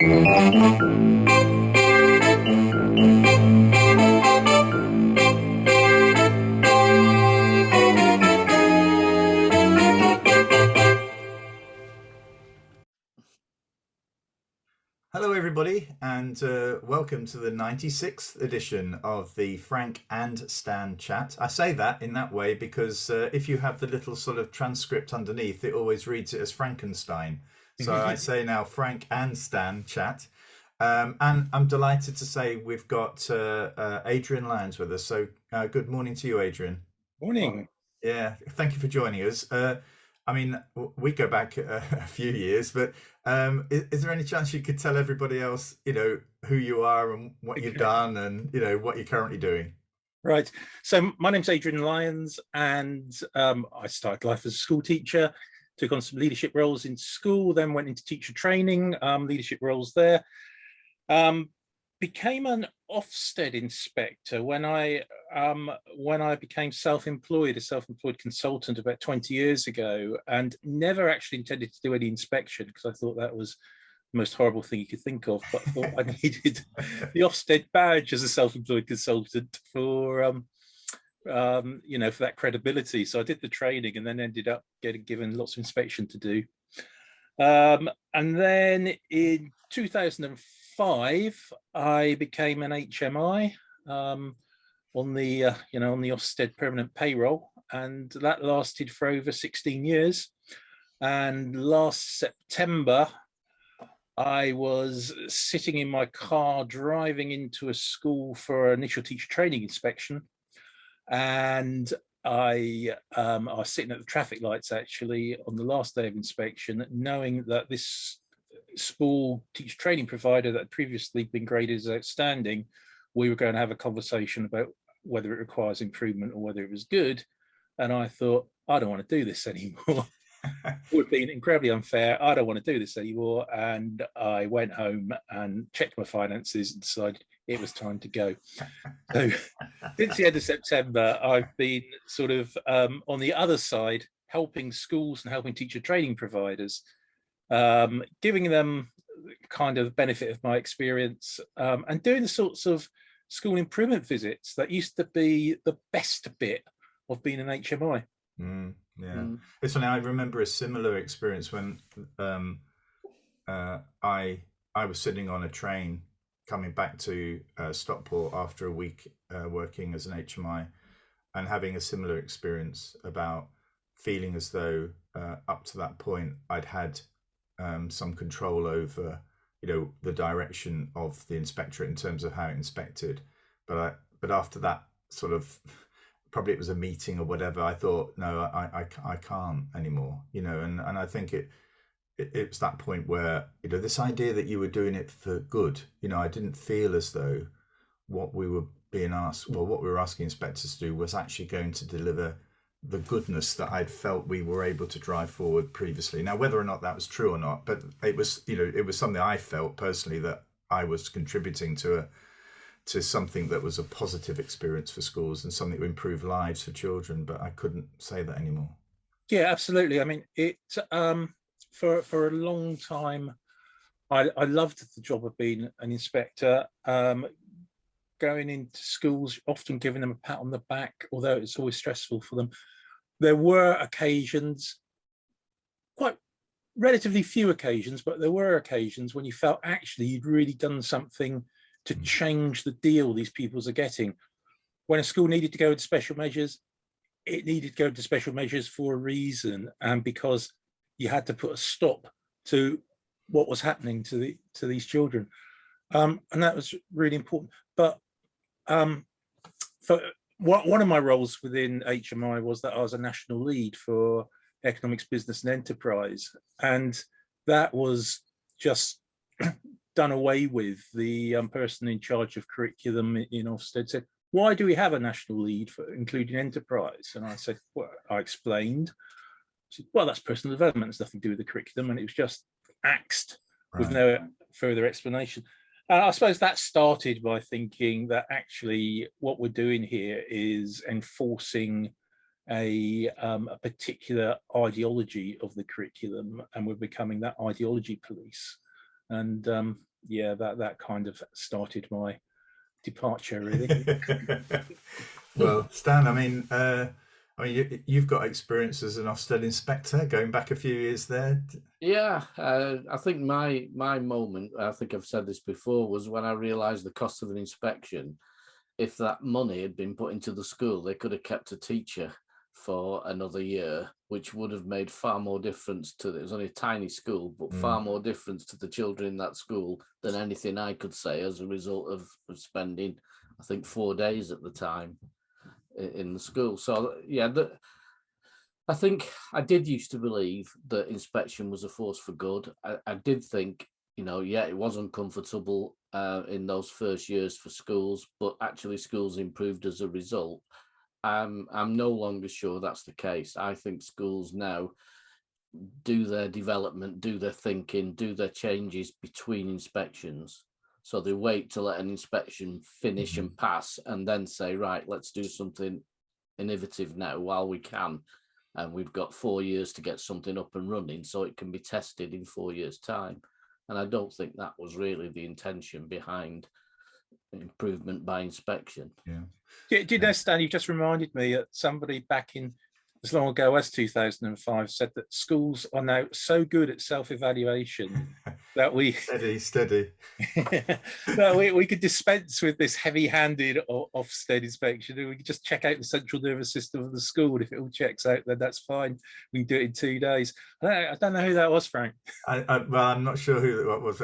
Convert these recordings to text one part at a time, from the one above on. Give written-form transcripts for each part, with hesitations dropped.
Hello everybody, and welcome to the 96th edition of the Frank and Stan chat. I say that in that way because if you have the little sort of transcript underneath, it always reads it as Frankenstein. So I say now Frank and Stan chat. And I'm delighted to say we've got Adrian Lyons with us. So good morning to you, Adrian. Morning. Yeah, thank you for joining us. I mean, we go back a few years, but is there any chance you could tell everybody else, who you are and what you've done and, what you're currently doing? Right. So my name's Adrian Lyons, and I started life as a school teacher, took on some leadership roles in school, then went into teacher training, leadership roles there. Became an Ofsted inspector when I became self-employed, a self-employed consultant about 20 years ago, and never actually intended to do any inspection because I thought that was the most horrible thing you could think of. But I thought I needed the Ofsted badge as a self-employed consultant for for that credibility. So I did the training and then ended up getting given lots of inspection to do. And then in 2005, I became an HMI on the on the Ofsted permanent payroll, and that lasted for over 16 years. And last September, I was sitting in my car driving into a school for initial teacher training inspection, and I was sitting at the traffic lights actually on the last day of inspection, knowing that this school teacher training provider that had previously been graded as outstanding, we were going to have a conversation about whether it requires improvement or whether it was good. And I thought, I don't want to do this anymore. It would have been incredibly unfair. I don't want to do this anymore. And I went home and checked my finances and decided it was time to go. So since the end of September, I've been sort of on the other side, helping schools and helping teacher training providers, giving them kind of benefit of my experience, and doing the sorts of school improvement visits that used to be the best bit of being an HMI. It's funny. I remember a similar experience when I was sitting on a train coming back to Stockport after a week working as an HMI, and having a similar experience about feeling as though up to that point I'd had some control over the direction of the inspectorate in terms of how it inspected, but after that sort of, probably it was a meeting or whatever, I thought, no, I can't anymore, and I think it's that point where this idea that you were doing it for good, I didn't feel as though what we were being asked, well, what we were asking inspectors to do was actually going to deliver the goodness that I'd felt we were able to drive forward previously. Now, whether or not that was true or not, but it was, it was something I felt personally that I was contributing to something that was a positive experience for schools and something to improve lives for children. But I couldn't say that anymore. Yeah, absolutely. I mean, it for a long time, I loved the job of being an inspector. Going into schools, often giving them a pat on the back, although it's always stressful for them. There were occasions, quite relatively few occasions, but there were occasions when you felt actually you'd really done something to change the deal these pupils are getting. When a school needed to go into special measures, it needed to go into special measures for a reason, and because you had to put a stop to what was happening to these children, and that was really important. But for one of my roles within HMI was that I was a national lead for economics, business and enterprise, and that was just done away with. The person in charge of curriculum in Ofsted said, why do we have a national lead for including enterprise? And I said, well, I explained. She said, well, that's personal development, it's nothing to do with the curriculum. And it was just axed with no further explanation. I suppose that started by thinking that actually what we're doing here is enforcing a particular ideology of the curriculum, and we're becoming that ideology police. And yeah, that kind of started my departure, really. Well, Stan, you've got experience as an Ofsted inspector going back a few years there. Yeah, I think my moment, I think I've said this before, was when I realised the cost of an inspection. If that money had been put into the school, they could have kept a teacher for another year, which would have made far more difference to, it was only a tiny school, but far more difference to the children in that school than anything I could say as a result of spending, I think, 4 days at the time in the school. So yeah, I think I did used to believe that inspection was a force for good. I did think, yeah, it was uncomfortable in those first years for schools, but actually schools improved as a result. I'm no longer sure that's the case. I think schools now do their development, do their thinking, do their changes between inspections. So they wait to let an inspection finish and pass and then say, right, let's do something innovative now while we can. And we've got 4 years to get something up and running so it can be tested in 4 years' time. And I don't think that was really the intention behind improvement by inspection. Yeah. Do you know, Stan, you just reminded me that somebody back in as long ago as 2005 said that schools are now so good at self-evaluation that we steady that we could dispense with this heavy-handed Ofsted inspection, and we could just check out the central nervous system of the school, and if it all checks out, then that's fine. We can do it in 2 days. I don't know who that was, Frank. Well, I'm not sure who that was,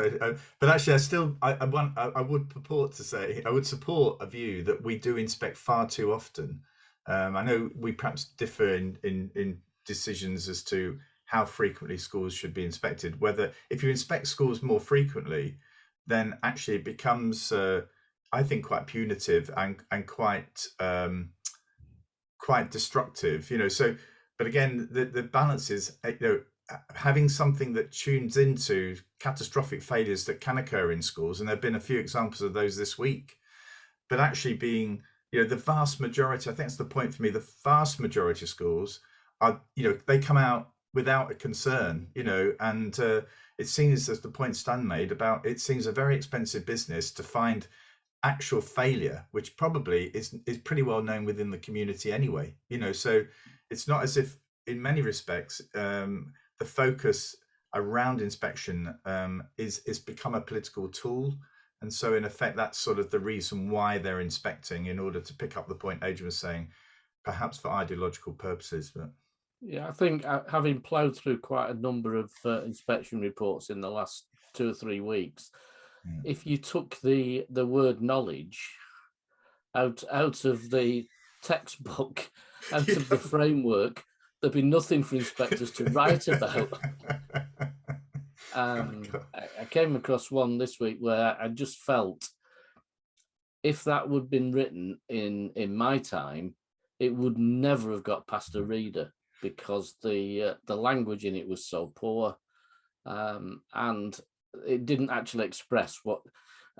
but actually, I would purport to say I would support a view that we do inspect far too often. I know we perhaps differ in decisions as to how frequently schools should be inspected. Whether if you inspect schools more frequently, then actually it becomes, I think, quite punitive and quite destructive. So, but again, the balance is, having something that tunes into catastrophic failures that can occur in schools, and there have been a few examples of those this week, but actually being, the vast majority, I think that's the point for me, the vast majority of schools are, they come out without a concern, and it seems, as the point Stan made about, it seems a very expensive business to find actual failure, which probably is pretty well known within the community anyway, so it's not as if, in many respects, the focus around inspection is become a political tool. And so, in effect, that's sort of the reason why they're inspecting, in order to pick up the point Adrian was saying, perhaps for ideological purposes. But yeah, I think having ploughed through quite a number of inspection reports in the last 2 or 3 weeks, if you took the word knowledge out of the textbook, out of the framework, there'd be nothing for inspectors to write about. I came across one this week where I just felt, if that would have been written in my time, it would never have got past a reader, because the language in it was so poor, and it didn't actually express what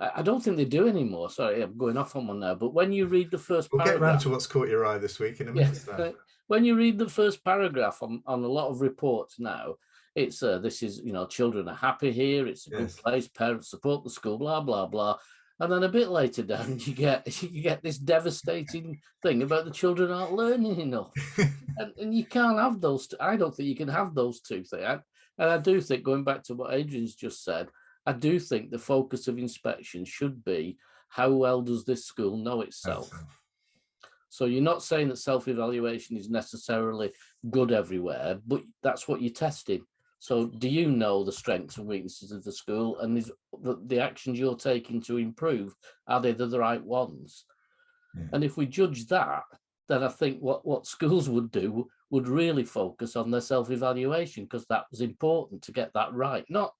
I don't think they do anymore. Sorry, I'm going off on one now. But when you read the first we'll paragraph, get round to what's caught your eye this week in a minute. When you read the first paragraph on a lot of reports now, it's this is, children are happy here, it's a good place, parents support the school, blah blah blah, and then a bit later down you get this devastating thing about the children aren't learning enough, and you can't have those. I don't think you can have those two things. And I do think, going back to what Adrian's just said, I do think the focus of inspection should be, how well does this school know itself? So you're not saying that self-evaluation is necessarily good everywhere, but that's what you're testing. So do you know the strengths and weaknesses of the school, and is the actions you're taking to improve, are they the right ones? And if we judge that, then I think what schools would do would really focus on their self-evaluation, because that was important to get that right. Not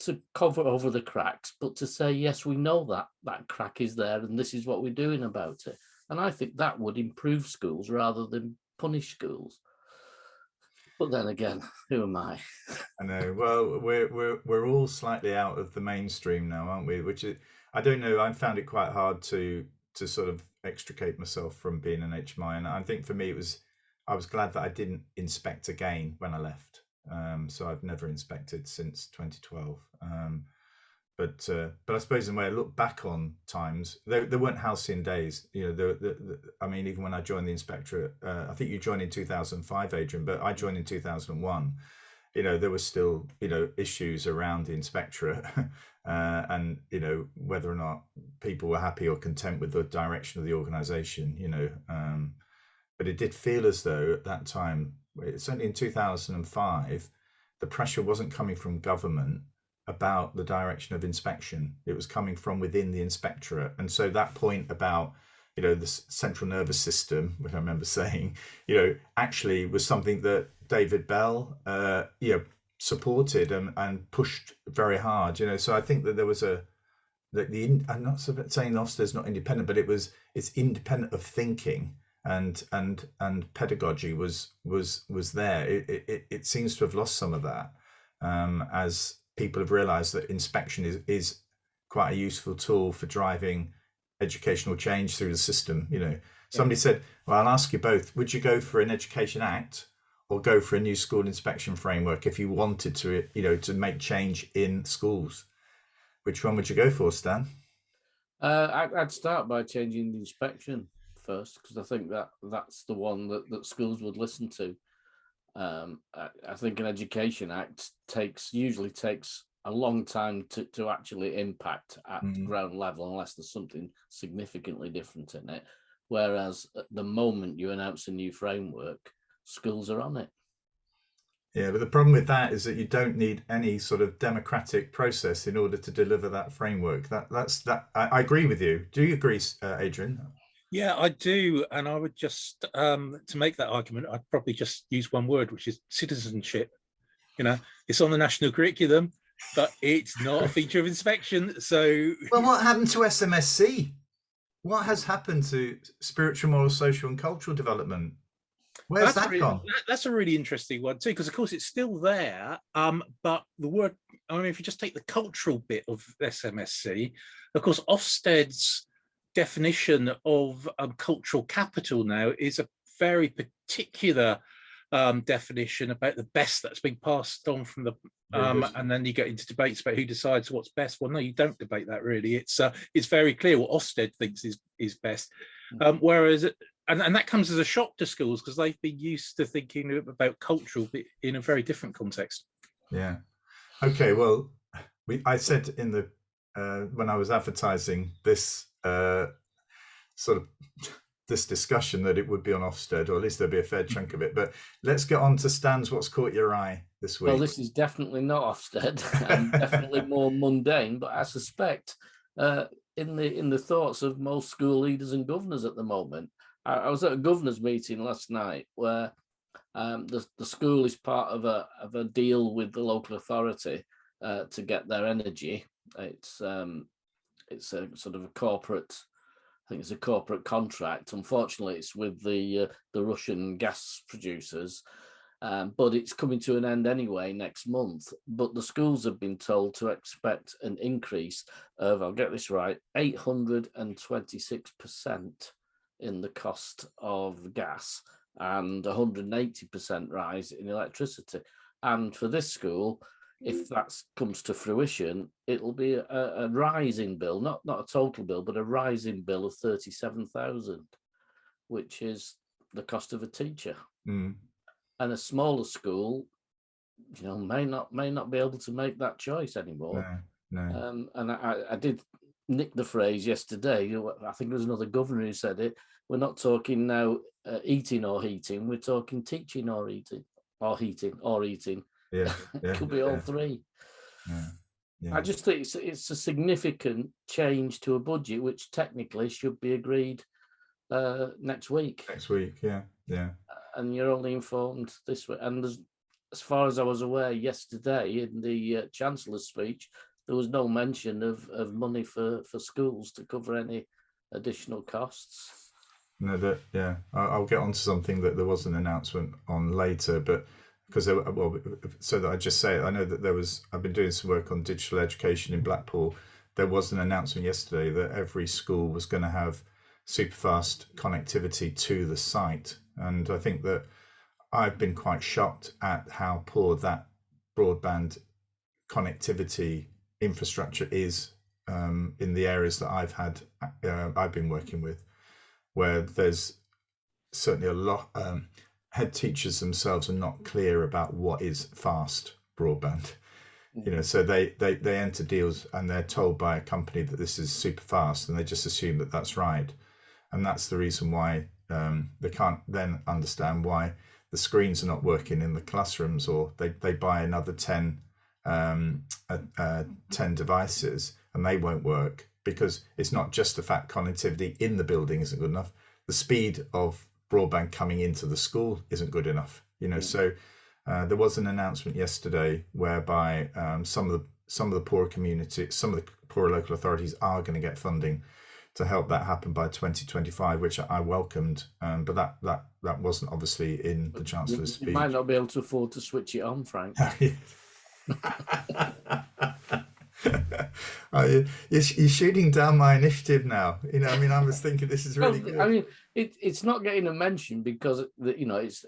to cover over the cracks, but to say, yes, we know that crack is there and this is what we're doing about it. And I think that would improve schools rather than punish schools. But then again, who am I? I know. Well, we're all slightly out of the mainstream now, aren't we? Which is, I don't know. I found it quite hard to sort of extricate myself from being an HMI, and I think for me I was glad that I didn't inspect again when I left. So I've never inspected since 2012. But I suppose in a way I look back on times, there weren't halcyon days. You know, I mean, even when I joined the inspectorate, I think you joined in 2005, Adrian, but I joined in 2001. You know, there was still, you know, issues around the inspectorate, and, you know, whether or not people were happy or content with the direction of the organisation, you know. But it did feel as though at that time, certainly in 2005, the pressure wasn't coming from government about the direction of inspection. It was coming from within the inspectorate. And so that point about, you know, the central nervous system, which I remember saying, you know, actually was something that David Bell, you know, supported and pushed very hard, you know. So I think that there was I'm not saying Ofsted's not independent, but it's independent of thinking, and pedagogy was there. It seems to have lost some of that, as people have realized that inspection is quite a useful tool for driving educational change through the system. You know, somebody said, well, I'll ask you both, would you go for an Education Act or go for a new school inspection framework if you wanted to, you know, to make change in schools? Which one would you go for, Stan? I'd start by changing the inspection first, because I think that's the one that schools would listen to. I think an Education Act usually takes a long time to actually impact at ground level, unless there's something significantly different in it. Whereas at the moment you announce a new framework, schools are on it. Yeah, but the problem with that is that you don't need any sort of democratic process in order to deliver that framework. I agree with you. Do you agree, Adrian? Yeah, I do. And I would just, to make that argument, I'd probably just use one word, which is citizenship. You know, it's on the national curriculum, but it's not a feature of inspection. So, well, what happened to SMSC? What has happened to spiritual, moral, social and cultural development? Where's that gone? That's a really interesting one too, because of course it's still there. But the word, I mean, if you just take the cultural bit of SMSC, of course, Ofsted's definition of cultural capital now is a very particular definition about the best that's been passed on from the and then you get into debates about who decides what's best. Well, no, you don't debate that really. It's very clear what Ofsted thinks is best, whereas and that comes as a shock to schools, because they've been used to thinking about cultural but in a very different context. Yeah. Okay. Well, I said in the when I was advertising this sort of this discussion that it would be on Ofsted, or at least there'd be a fair chunk of it. But let's get on to Stan's What's Caught Your Eye this week. Well, this is definitely not Ofsted, and definitely more mundane, but I suspect in the thoughts of most school leaders and governors at the moment. I was at a governors meeting last night where the school is part of a deal with the local authority to get their energy. It's a sort of a corporate. I think it's a corporate contract. Unfortunately, it's with the Russian gas producers, but it's coming to an end anyway next month. But the schools have been told to expect an increase of, I'll get this right, 826% in the cost of gas and 180% rise in electricity. And for this school, if that comes to fruition, it'll be a rising bill, not a total bill, but a rising bill of 37,000, which is the cost of a teacher. And a smaller school, you know, may not be able to make that choice anymore. No. And I did nick the phrase yesterday. I think there was another governor who said it. We're not talking now eating or heating. We're talking teaching or eating, or heating or eating. Yeah, it could be all three. I just think it's a significant change to a budget, which technically should be agreed next week. Yeah. And you're only informed this way. And as far as I was aware yesterday in the Chancellor's speech, there was no mention of money for schools to cover any additional costs. No, I'll get onto something that there was an announcement on later, but because so that I just say it, I know that I've been doing some work on digital education in Blackpool. There was an announcement yesterday that every school was going to have super fast connectivity to the site, and I think that I've been quite shocked at how poor that broadband connectivity infrastructure is in the areas that I've been working with, where there's certainly a lot. Head teachers themselves are not clear about what is fast broadband. So they enter deals and they're told by a company that this is super fast, and they just assume that that's right, and that's the reason why they can't then understand why the screens are not working in the classrooms, or they buy another 10 devices and they won't work, because it's not just the fact connectivity in the building isn't good enough, the speed of broadband coming into the school isn't good enough. So there was an announcement yesterday whereby some of the poorer communities, some of the poorer local authorities are going to get funding to help that happen by 2025, which I welcomed, but that wasn't obviously in the Chancellor's speech. You might not be able to afford to switch it on, Frank. You're shooting down my initiative now. I was thinking this is really good. It's not getting a mention because it's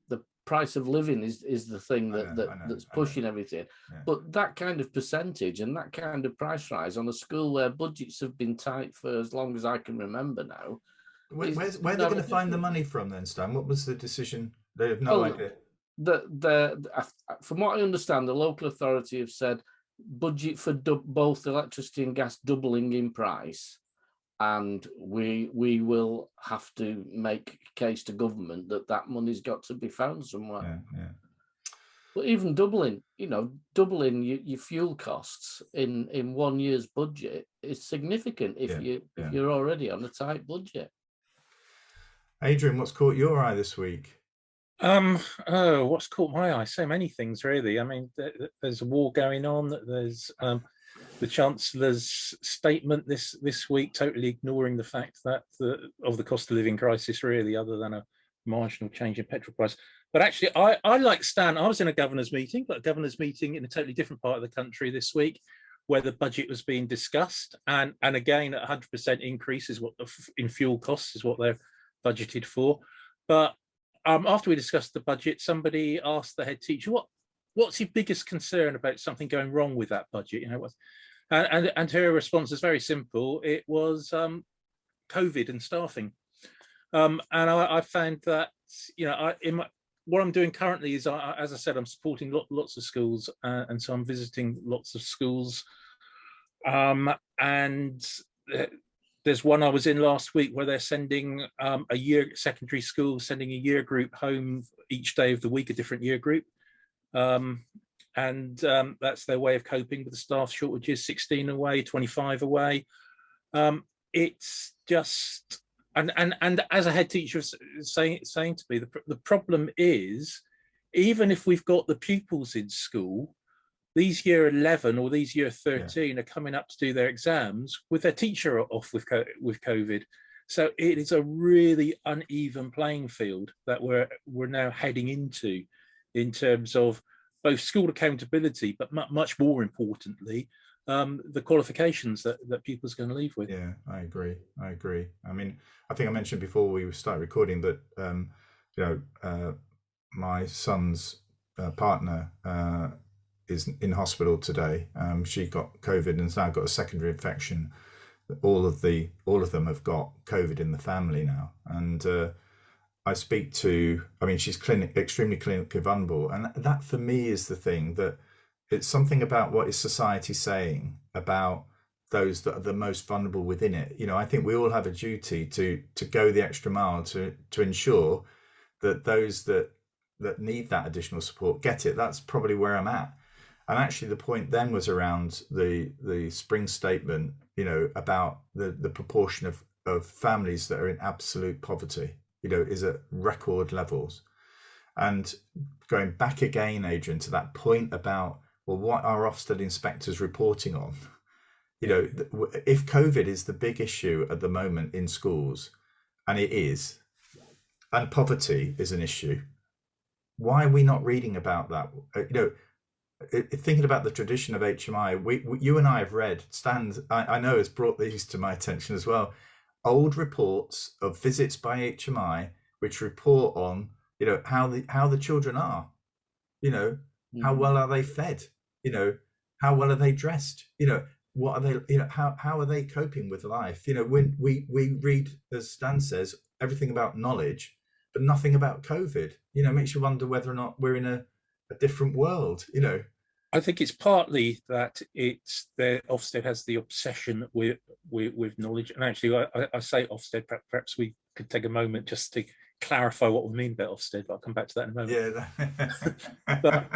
the price of living is the thing that's pushing everything. Yeah. But that kind of percentage and that kind of price rise on a school where budgets have been tight for as long as I can remember now. Where are they going to find the money from then, Stan? What was the decision? They have no idea. From what I understand, the local authority have said budget for both electricity and gas doubling in price, and we will have to make a case to government that money's got to be found somewhere. Yeah. But even doubling your fuel costs in 1 year's budget is significant if you're already on a tight budget. Adrian, what's caught your eye this week? What's caught my eye? So many things, really. I mean, there's a war going on. There's the Chancellor's statement this week, totally ignoring the fact that of the cost of living crisis, really, other than a marginal change in petrol price. But actually, I like Stan. I was in a governor's meeting, but a governor's meeting in a totally different part of the country this week, where the budget was being discussed, and again, 100% increase is what in fuel costs is what they're budgeted for. But after we discussed the budget, somebody asked the head teacher, what's your biggest concern about something going wrong with that budget? And her response is very simple. It was COVID and staffing. And I found that, what I'm doing currently is, as I said, I'm supporting lots of schools, and so I'm visiting lots of schools. And there's one I was in last week where they're sending secondary school, sending a year group home each day of the week, a different year group. And that's their way of coping with the staff shortages, 16 away, 25 away. It's just, and as a head teacher saying to me, the problem is, even if we've got the pupils in school, these year 11 or these year 13 are coming up to do their exams with their teacher off with COVID. So it is a really uneven playing field that we're now heading into, in terms of both school accountability, but much more importantly, the qualifications that pupils are going to leave with. Yeah, I agree. I mean, I think I mentioned before we started recording that my son's partner is in hospital today. She got COVID and has now got a secondary infection. All of them have got COVID in the family now, and I speak to. I mean, she's extremely clinically vulnerable, and that for me is the thing, that it's something about what is society saying about those that are the most vulnerable within it. I think we all have a duty to go the extra mile to ensure that those that need that additional support get it. That's probably where I'm at. And actually, the point then was around the spring statement, about the proportion of families that are in absolute poverty, is at record levels. And going back again, Adrian, to that point about, well, what are Ofsted inspectors reporting on? If COVID is the big issue at the moment in schools, and it is, and poverty is an issue, why are we not reading about that? Thinking about the tradition of HMI, you and I have read, Stan, I know, has brought these to my attention as well, old reports of visits by HMI which report on, you know, how the children are, you know, how well are they fed, you know, how well are they dressed, you know, what are they, you know, how are they coping with life? You know, when we read, as Stan says, everything about knowledge, but nothing about COVID, you know, makes you wonder whether or not we're in a different world, you know. I think it's partly that it's there. Ofsted has the obsession with knowledge, and actually, I say Ofsted. Perhaps we could take a moment just to clarify what we mean by Ofsted. But I'll come back to that in a moment. Yeah. But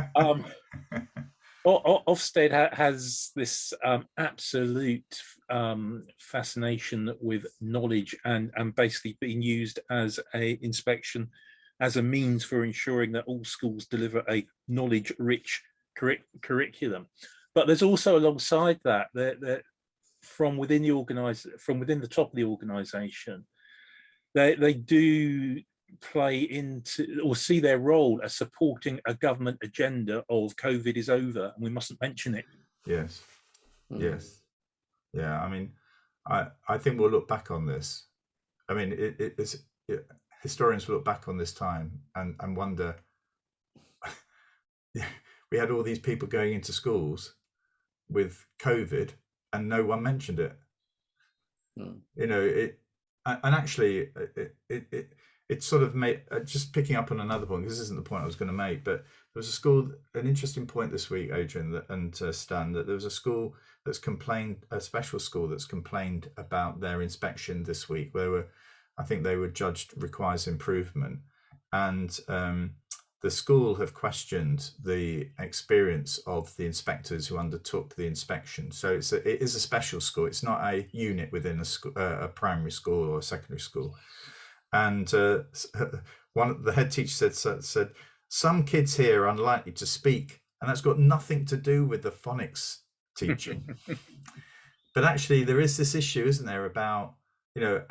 Ofsted has this absolute fascination with knowledge and basically being used as a inspection, as a means for ensuring that all schools deliver a knowledge-rich curriculum. But there's also alongside that, from within the top of the organisation, they do play into or see their role as supporting a government agenda of COVID is over and we mustn't mention it. Yes. Yes. Yeah. I mean, I think we'll look back on this. I mean, historians will look back on this time and wonder. We had all these people going into schools with COVID and no one mentioned it. You know, and actually it sort of made, just picking up on another point, this isn't the point I was going to make, but there was an interesting point this week, Adrian and Stan, that there was a school that's complained, a special school that's complained about their inspection this week, where I think they were judged requires improvement. And the school have questioned the experience of the inspectors who undertook the inspection. So it is a special school. It's not a unit within a primary school or a secondary school. And one of the head teacher said, some kids here are unlikely to speak, and that's got nothing to do with the phonics teaching. But actually, there is this issue, isn't there, about, you know,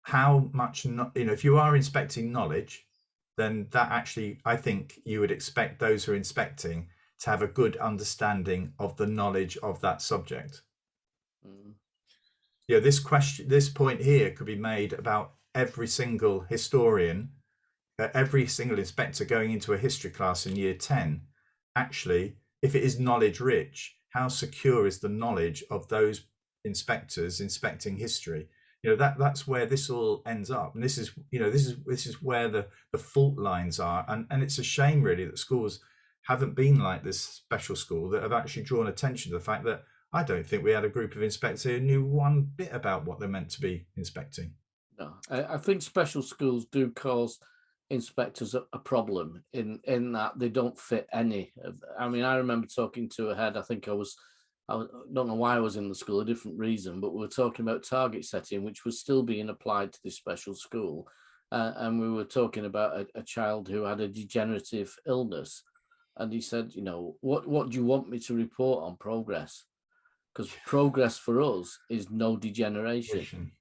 how much, you know, if you are inspecting knowledge, then that actually, I think you would expect those who are inspecting to have a good understanding of the knowledge of that subject. Yeah, this point here could be made about every single historian, every single inspector going into a history class in year 10. Actually, if it is knowledge rich, how secure is the knowledge of those inspectors inspecting history? You know, that's where this all ends up, and this is, you know, this is where the fault lines are, and it's a shame really that schools haven't been like this special school, that have actually drawn attention to the fact that I don't think we had a group of inspectors who knew one bit about what they're meant to be inspecting. No, I think special schools do cause inspectors a problem in that they don't fit any of. I mean, I remember talking to a head. I don't know why I was in the school, a different reason, but we were talking about target setting, which was still being applied to this special school. And we were talking about a child who had a degenerative illness. And he said, you know, what do you want me to report on progress? Because progress for us is no degeneration.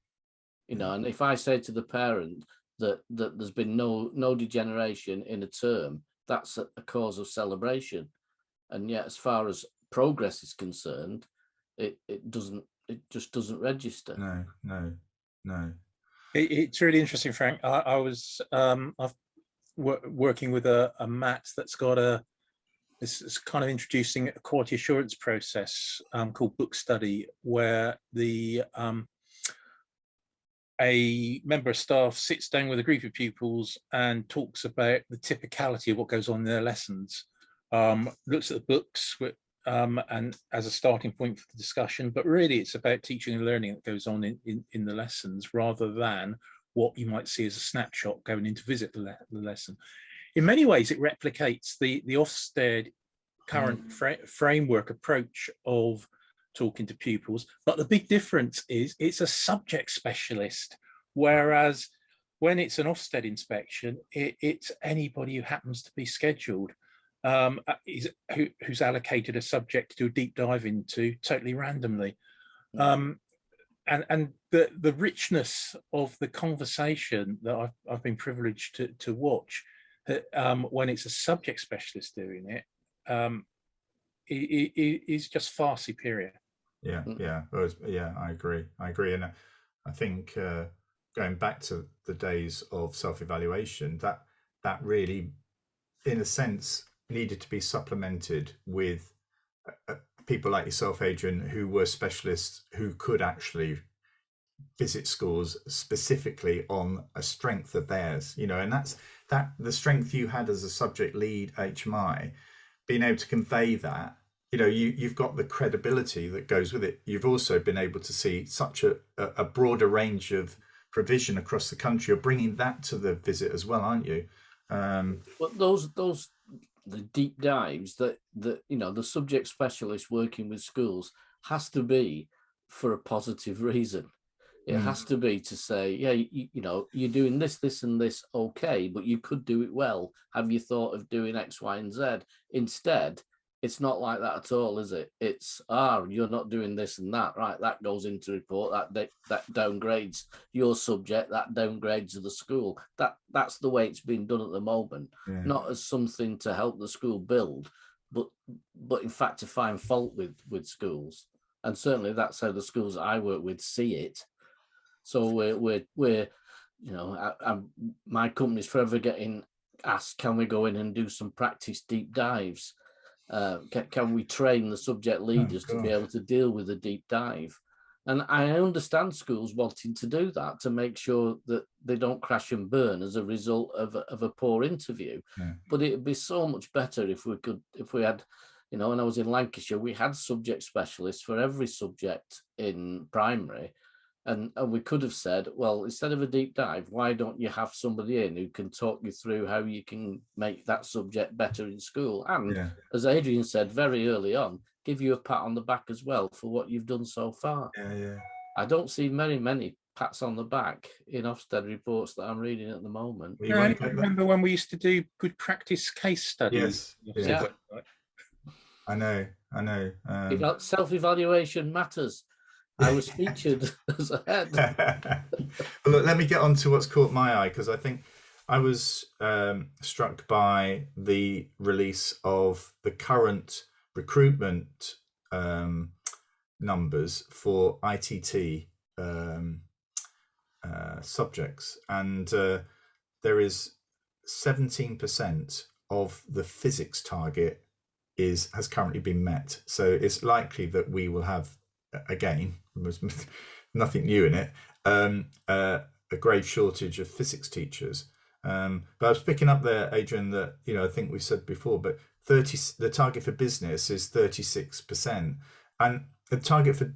You know, and if I say to the parent that there's been no degeneration in a term, that's a cause of celebration. And yet, as far as progress is concerned, it just doesn't register. No. It's really interesting, Frank. I was working with a MAT that's got this is kind of introducing a quality assurance process called book study, where a member of staff sits down with a group of pupils and talks about the typicality of what goes on in their lessons, looks at the books and as a starting point for the discussion, but really it's about teaching and learning that goes on in the lessons, rather than what you might see as a snapshot going in to visit the lesson. In many ways, it replicates the Ofsted current framework approach of talking to pupils, but the big difference is it's a subject specialist, whereas when it's an Ofsted inspection, it's anybody who happens to be scheduled, who's allocated a subject to do a deep dive into totally randomly. And the richness of the conversation that I've been privileged to watch, when it's a subject specialist doing it, is just far superior. Yeah, I agree. And I think going back to the days of self-evaluation, that really, in a sense, needed to be supplemented with people like yourself, Adrian, who were specialists who could actually visit schools specifically on a strength of theirs, you know, and that's the strength you had as a subject lead HMI, being able to convey that, you know, you've got the credibility that goes with it. You've also been able to see such a broader range of provision across the country. You're bringing that to the visit as well, aren't you? But those the deep dives that you know, the subject specialist working with schools has to be for a positive reason. It has to be to say, yeah, you know, you're doing this, this, and this, okay, but you could do it well. Have you thought of doing X, Y, and Z? Instead, it's not like that at all, is it? It's, you're not doing this and that, right? That goes into report, that downgrades your subject, that downgrades the school. That's the way it's been done at the moment, not as something to help the school build, but in fact to find fault with schools. And certainly that's how the schools I work with see it. So we're you know, my company's forever getting asked, can we go in and do some practice deep dives? Can we train the subject leaders to be able to deal with a deep dive? And I understand schools wanting to do that to make sure that they don't crash and burn as a result of a poor interview. But it would be so much better if we had, you know, when I was in Lancashire, we had subject specialists for every subject in primary. And we could have said, well, instead of a deep dive, why don't you have somebody in who can talk you through how you can make that subject better in school? And as Adrian said very early on, give you a pat on the back as well for what you've done so far. I don't see many pats on the back in Ofsted reports that I'm reading at the moment. I remember when we used to do good practice case studies. I know. Self-evaluation matters. I was featured as a head. But look, let me get on to what's caught my eye, because I think I was struck by the release of the current recruitment numbers for ITT subjects, and there is 17% of the physics target has currently been met. So it's likely that we will have, again, nothing new in it, a grave shortage of physics teachers. But I was picking up there, Adrian, that, you know, I think we said before, but the target for business is 36%, and the target for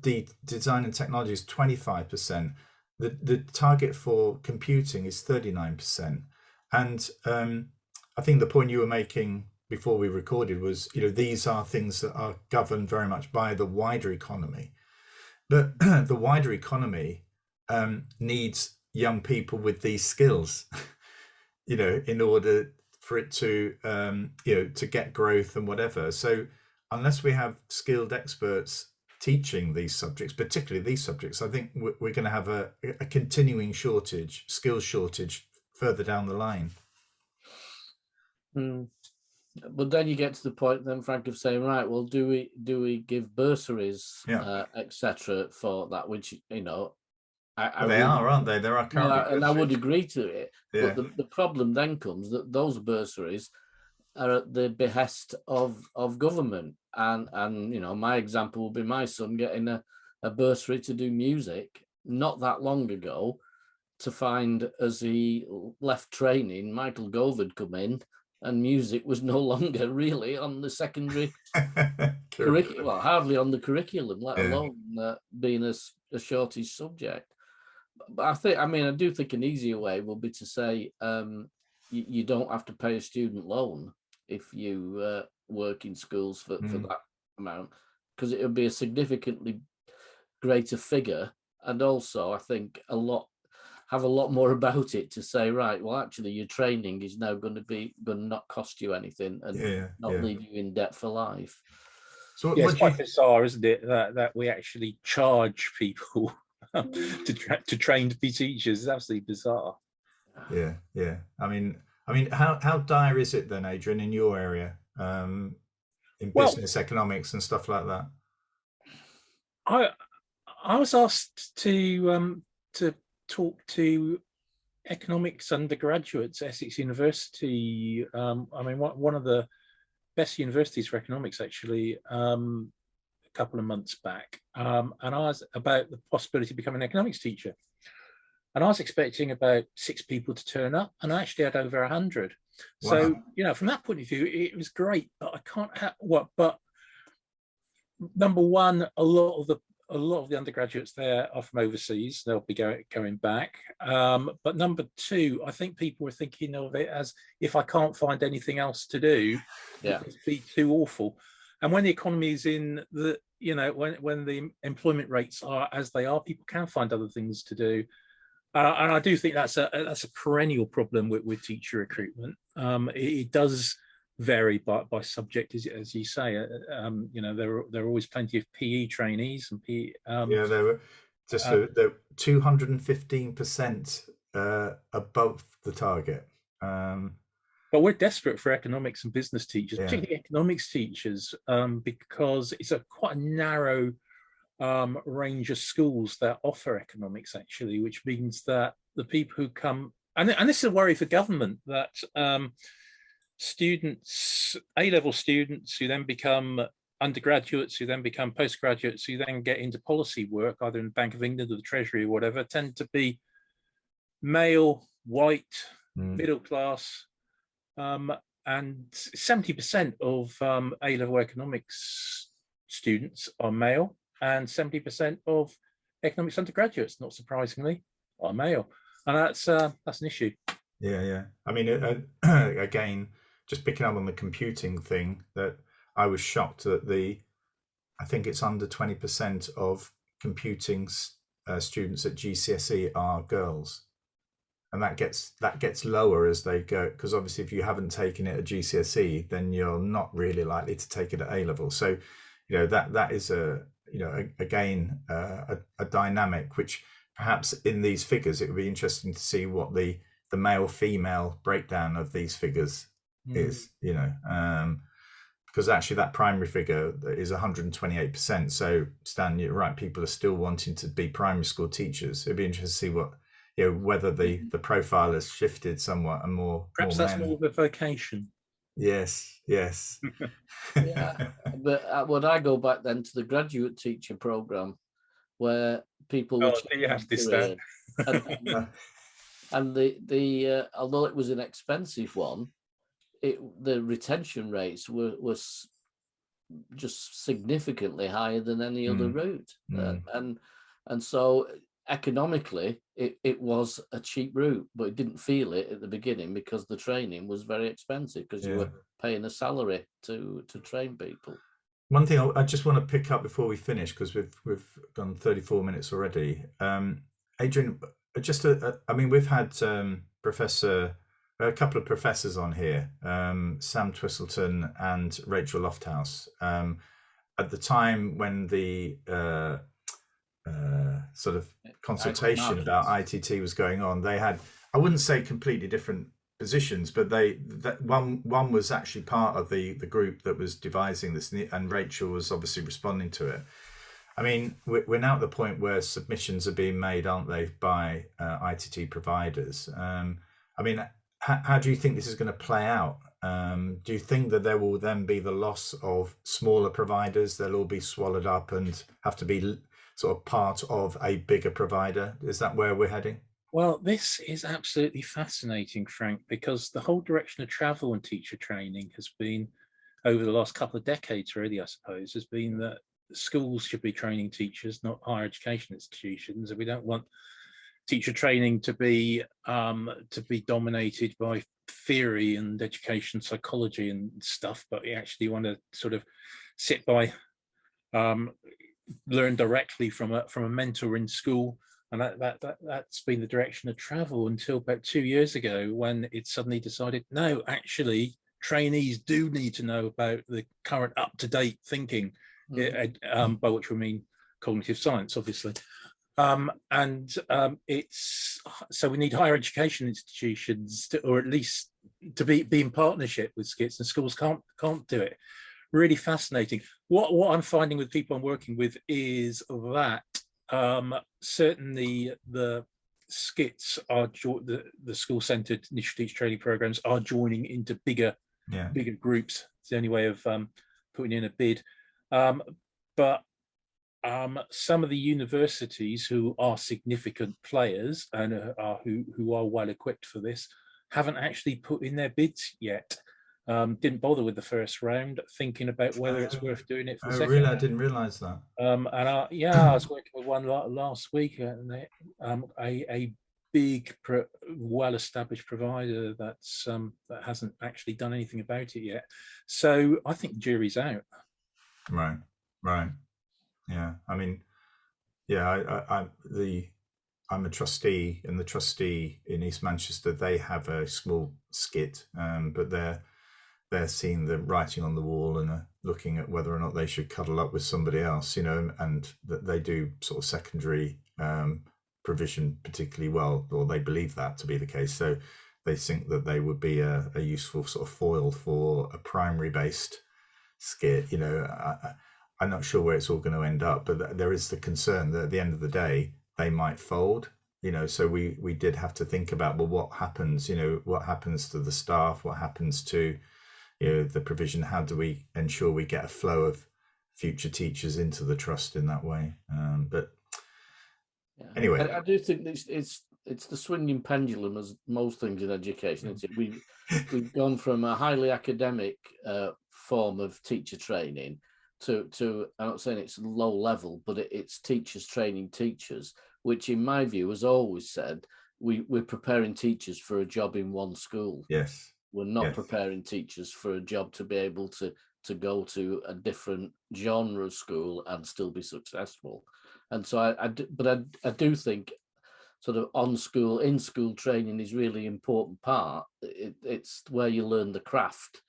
design and technology is 25%. The target for computing is 39%. And I think the point you were making before we recorded was, you know, these are things that are governed very much by the wider economy. But the wider economy needs young people with these skills, you know, in order for it to, you know, to get growth and whatever. So unless we have skilled experts teaching these subjects, particularly these subjects, I think we're going to have a continuing skills shortage further down the line. But then you get to the point then, Frank, of saying, right, well, do we give bursaries, etc. for that, which, you know, they are, aren't they? There are currently, and I would agree to it. But the problem then comes that those bursaries are at the behest of government, and you know, my example will be my son getting a bursary to do music not that long ago, to find, as he left training, Michael Gove had come in, and music was no longer really on the secondary curriculum, well, hardly on the curriculum, let alone being a shortage subject. But I do think an easier way will be to say you don't have to pay a student loan if you work in schools for that amount, because it would be a significantly greater figure, and also I think have a lot more about it to say, right, well, actually your training is now going to not cost you anything and not leave you in debt for life. So it's quite bizarre, isn't it, that we actually charge people to train to be teachers? It's absolutely bizarre. Yeah. I mean, how dire is it then, Adrian, in your area, in business economics and stuff like that? I was asked to talk to economics undergraduates, Essex University, I mean, one of the best universities for economics, actually, a couple of months back, and I was about the possibility of becoming an economics teacher. And I was expecting about 6 people to turn up, and I actually had over 100. Wow. So, you know, from that point of view, it was great. But I can't have what. But number one, a lot of the undergraduates there are from overseas. They'll be going back. But number two, I think people were thinking of it as, if I can't find anything else to do, it would be too awful. And when the economy is in the, you know, when the employment rates are as they are, people can find other things to do. And I do think that's a perennial problem with teacher recruitment. It does vary by subject, as you say. You know, there are always plenty of PE trainees and PE. Yeah, they were just they're 215% above the target. But we're desperate for economics and business teachers, Yeah. particularly economics teachers, because it's quite a narrow range of schools that offer economics, actually, which means that the people who come, and this is a worry for government, that students, A-level students who then become undergraduates, who then become postgraduates, who then get into policy work, either in the Bank of England or the Treasury or whatever, tend to be male, white, middle class, and 70% of A-level economics students are male, and 70% of economics undergraduates, not surprisingly, are male, and that's an issue. Yeah. I mean, again, just picking up on the computing thing, that I was shocked that I think it's under 20% of computing students at GCSE are girls, and that gets lower as they go, because obviously if you haven't taken it at GCSE, then you're not really likely to take it at A level. So, you know, that is a dynamic which perhaps in these figures it would be interesting to see what the male female breakdown of these figures is, you know, because actually that primary figure is 128%. So Stan, you're right, people are still wanting to be primary school teachers. It'd be interesting to see what, you know, whether the profile has shifted somewhat and perhaps that's more of a vocation. Yes. Yeah, but would I go back then to the graduate teacher program, where people you have to stand. And the although it was an expensive one, the retention rates were just significantly higher than any other route, and so economically it was a cheap route, but it didn't feel it at the beginning because the training was very expensive, because you were paying a salary to train people. One thing I just want to pick up before we finish, because we've gone 34 minutes already. Adrian, just I mean, we've had a couple of professors on here, Sam Twistleton and Rachel Lofthouse. At the time when the sort of consultation about ITT was going on, they had, I wouldn't say completely different positions, but one was actually part of the group that was devising this, and Rachel was obviously responding to it. I mean, we're now at the point where submissions are being made, aren't they, by ITT providers? I mean, how do you think this is going to play out? Do you think that there will then be the loss of smaller providers? They'll all be swallowed up and have to be sort of part of a bigger provider? Is that where we're heading? Well, this is absolutely fascinating, Frank, because the whole direction of travel and teacher training has been, over the last couple of decades, really, I suppose, has been that schools should be training teachers, not higher education institutions. And we don't want teacher training to be dominated by theory and education psychology and stuff, but we actually want to sort of sit by, learn directly from a mentor in school. And that's been the direction of travel until about 2 years ago, when it suddenly decided, no, actually, trainees do need to know about the current up-to-date thinking, by which we mean cognitive science, obviously. It's so we need higher education institutions or at least to be in partnership with SCITS, and schools can't do it. Really fascinating. What I'm finding with people I'm working with is that certainly the skits are the school-centered initial teacher training programs are joining into bigger groups. It's the only way of putting in a bid. But some of the universities who are significant players and who are well equipped for this haven't actually put in their bids yet. Didn't bother with the first round, thinking about whether it's worth doing it for the second. Really, I didn't realise that. I was working with one last week, and a big, well-established provider that hasn't actually done anything about it yet. So I think the jury's out. Right. Yeah, I mean, yeah, I'm a trustee, and the trustee in East Manchester, they have a small skit, but they're seeing the writing on the wall and looking at whether or not they should cuddle up with somebody else, and that they do sort of secondary provision particularly well, or they believe that to be the case. So they think that they would be a useful sort of foil for a primary based skit. I'm not sure where it's all going to end up, but there is the concern that at the end of the day they might fold. So we did have to think about, well, what happens? What happens to the staff? What happens to the provision? How do we ensure we get a flow of future teachers into the trust in that way? But anyway, I do think it's the swinging pendulum, as most things in education. We've gone from a highly academic form of teacher training to I'm not saying it's low level, but it's teachers training teachers, which in my view has always said we're preparing teachers for a job in one school. Yes. We're not preparing teachers for a job to be able to go to a different genre of school and still be successful. And so I do think sort of in school training is really important part. It's where you learn the craft.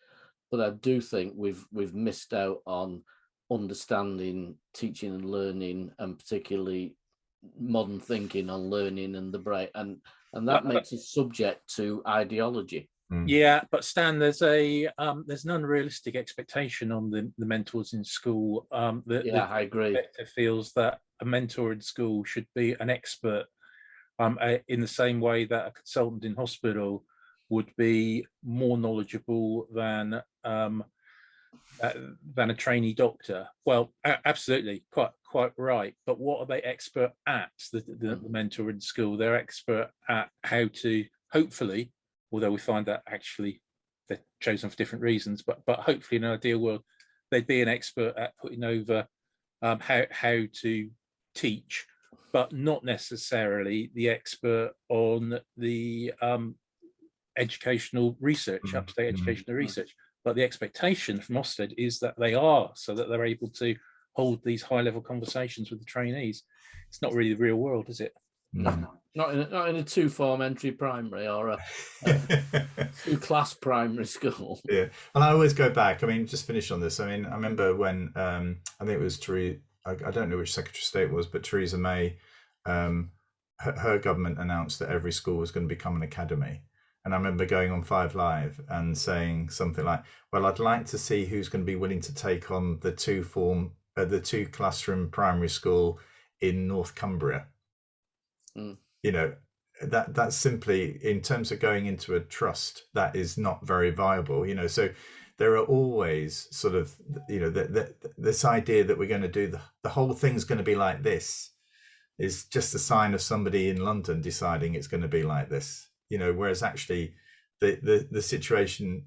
But I do think we've missed out on understanding teaching and learning, and particularly modern thinking on learning and the brain, and that makes it subject to ideology. Yeah, but Stan, there's an unrealistic expectation on the mentors in school. I agree. The feels that a mentor in school should be an expert, in the same way that a consultant in hospital would be more knowledgeable than a trainee doctor. Well, absolutely, quite right. But what are they expert at? The mentor in school, they're expert at how to, hopefully, although we find that actually they're chosen for different reasons, but hopefully in an ideal world, they'd be an expert at putting over how to teach, but not necessarily the expert on the educational research, up-to-date educational research. But the expectation from Ofsted is that they are, so that they're able to hold these high-level conversations with the trainees. It's not really the real world, is it? No, not in a two-form entry primary or a two-class primary school. Yeah, and I always go back. I mean, just finish on this. I mean, I remember when I think it was I don't know which Secretary of State it was, but Theresa May, her government announced that every school was going to become an academy. And I remember going on 5 Live and saying something like, well, I'd like to see who's going to be willing to take on the two classroom primary school in North Cumbria. That's simply, in terms of going into a trust, that is not very viable. So there are always sort of, this idea that we're going to do the whole thing's going to be like this is just a sign of somebody in London deciding it's going to be like this. Whereas actually the situation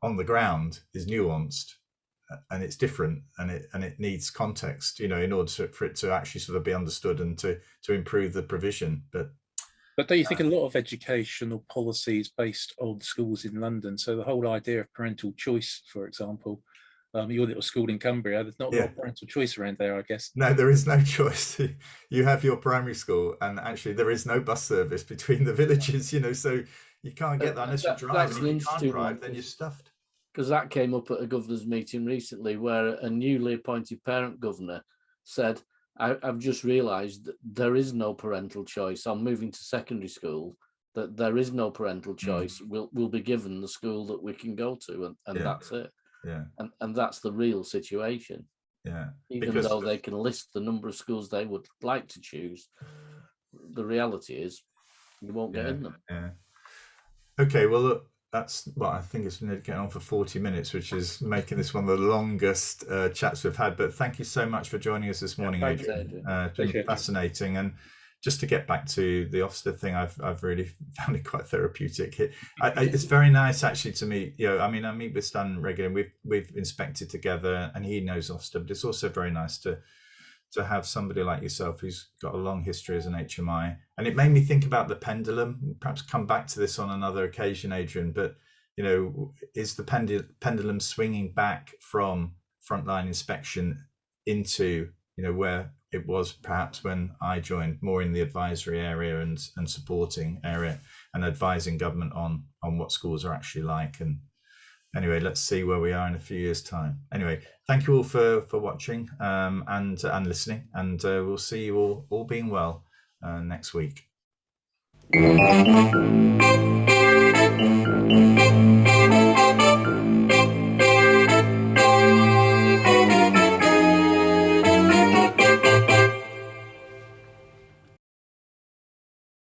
on the ground is nuanced and it's different, and it needs context, in order for it to actually sort of be understood and to improve the provision. But don't you think a lot of educational policy is based on schools in London? So the whole idea of parental choice, for example, your little school in Cumbria, there's not a lot of parental choice around there, I guess. No, there is no choice. You have your primary school, and actually there is no bus service between the villages, so you can't get that unless you drive. And if you can't drive, then you're stuffed. Because that came up at a governor's meeting recently, where a newly appointed parent governor said, I've just realised that there is no parental choice. I'm moving to secondary school, that there is no parental choice. We'll be given the school that we can go to, and that's it. Yeah. And that's the real situation. Yeah. Even though they can list the number of schools they would like to choose, the reality is you won't get in them. Yeah. Okay, well, look, I think it's getting on for 40 minutes, which is making this one of the longest chats we've had. But thank you so much for joining us this morning, Adrian. It's been fascinating. And just to get back to the Ofsted thing, I've really found it quite therapeutic. It's very nice actually to meet. I meet with Stan regularly. We've inspected together, and he knows Ofsted. But it's also very nice to have somebody like yourself who's got a long history as an HMI. And it made me think about the pendulum. We'll perhaps come back to this on another occasion, Adrian, but is the pendulum swinging back from frontline inspection into where it was perhaps when I joined, more in the advisory area and supporting area and advising government on what schools are actually like. And anyway, let's see where we are in a few years' time. Anyway, thank you all for watching and listening, and we'll see you all being well next week.